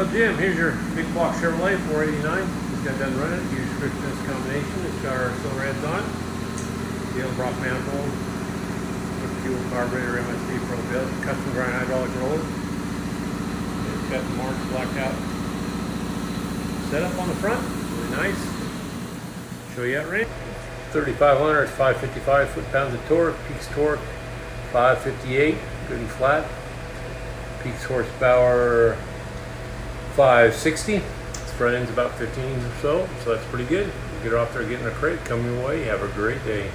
up, Jim? Here's your big block Chevrolet 489. Just got done running it. Huge grip fence combination. It's got our silver heads on it. The Edelbrock manifold. Fuel carburetor, MSD Pro Billet. Custom grind hydraulic roller. It's got the marks blacked out. Setup on the front. Really nice. Show you out range. 3,500, 555 foot-pounds of torque. Peaks torque 558, good and flat. Peaks horsepower 560. Its front end's about 15 or so that's pretty good. Get her off there, get in the crate, come your way. Have a great day.